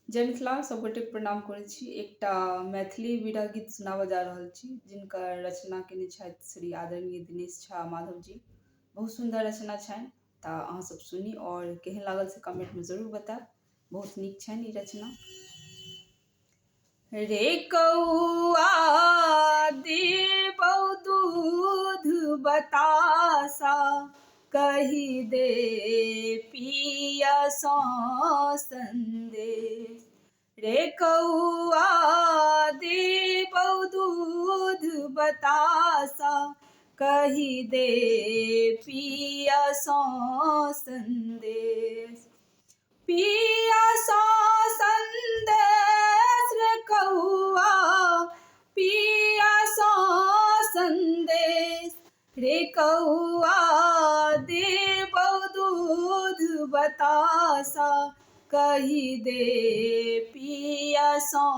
जय मिथिला सबगोटे प्रणाम करै छी। एकटा मैथिली विरह गीत सुनाबऽ जा रहल छी, जिनकर रचना केने छथि श्री आदरणीय दिनेश झा माधव जी। बहुत सुंदर रचना छनि, तऽ अहाँ सब सुनी और केहन लागल से कमेंट में जरूर बताएब। बहुत नीक छनि ई रचना। रे कौआ देबौ दूध बतासा, कहि दे पियसौ संदेश। रे कौआ देबौ दूध बतासा, कहि दे पियसौ संदेश। पियसौ संदेश रे कौआ, पियसौ संदेश। रे कौआ देबौ दूध बतासा, कहि दे पियसौ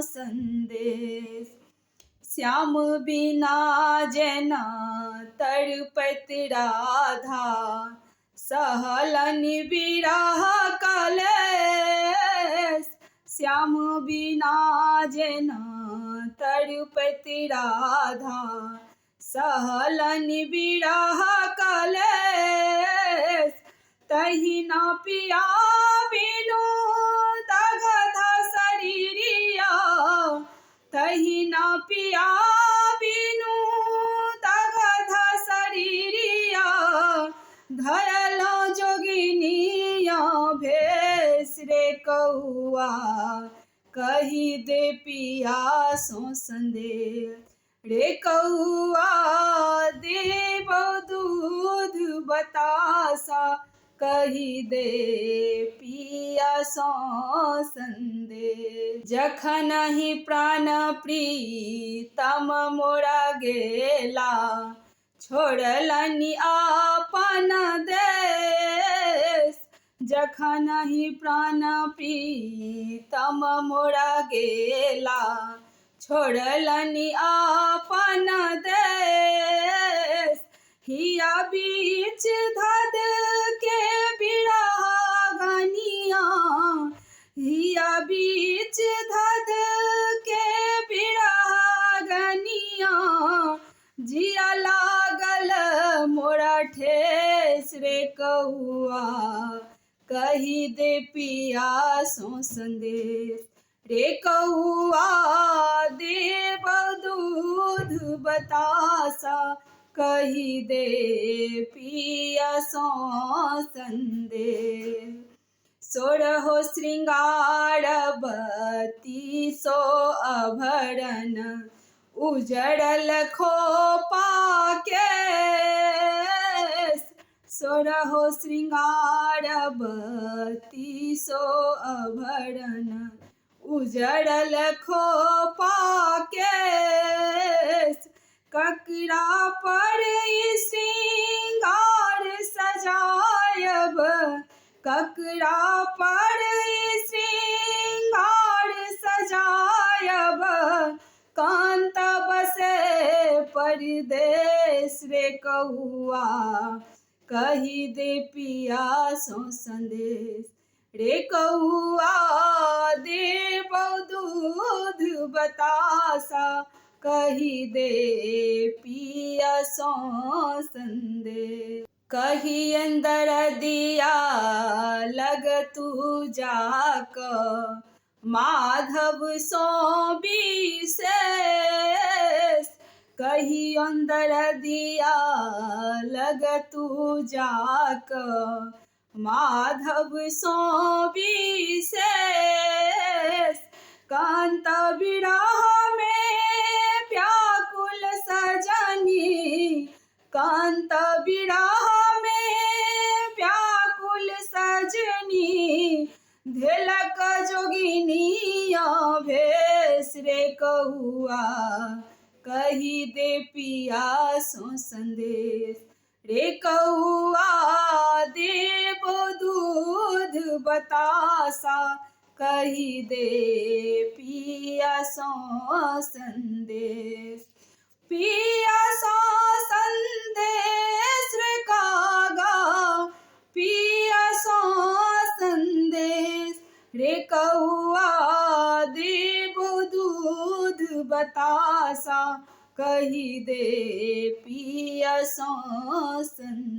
संदेश। श्याम बिना जेना तड़पैत राधा, सहलनि बिरह कलेश। श्याम बिना जेना तड़पैत राधा, सहलनि बिरह कलेश। तहिना पिया बिनु दग्ध शरीरिया, तहिना पिया बिनु दग्ध शरीरिया। धरलौ जोगिनिया भेष रे कौआ, कहि दे पियासौ संदेश। रे कौआ देबौ दूध बतासा, कहि दे पियसौ संदेश। जखनहि प्राण प्रीतम मोरा गेला, छोड़लनि आपन देश। जखनहि प्राण प्रीतम मोरा गेला, छोड़लनि आपन देश। हिया बीच धद के बिरह गनिया, हिया बीच धद के बिरह गनिया। जिया लागल मोरा ठेस रे कौआ, कहि दे पियासौ संदेश। रे कौआ देबौ दूध बतासा, कहि दे पियसौ संदेश। सोरहो श्रृंगार बत्तीसो आभरण, उजड़ल खोपा केश। सोरहो श्रृंगार बत्तीसो आभरण, उजड़ल खोपा केश। ककरा पर ई श्रृंगार सजायब, ककरा पर ई श्रृंगार सजायब। कांत बसे परदेश रे कौआ, कहि दे पियासौ संदेश। रे कौआ देबौ दूध बतासा, कहि दे पियसौ संदेश। कहि अंदर दिया लग तू जाक, माधव सो विशेष। कहि अंदर दिया लग तू जाक, माधव सो विशेष। कांत बिरह में व्याकुल सजनी, कांत बिरह में व्याकुल सजनी। धेलक जोगिनिया भेष रे कौआ, कहि दे पियासौ संदेश। रे कौआ देबौ दूध बतासा, कहि दे पियसौ संदेश। पियसौ संदेश रे कागा, पियसौ संदेश। रे कौआ देबो दूध बतासा, कही दे पिया सन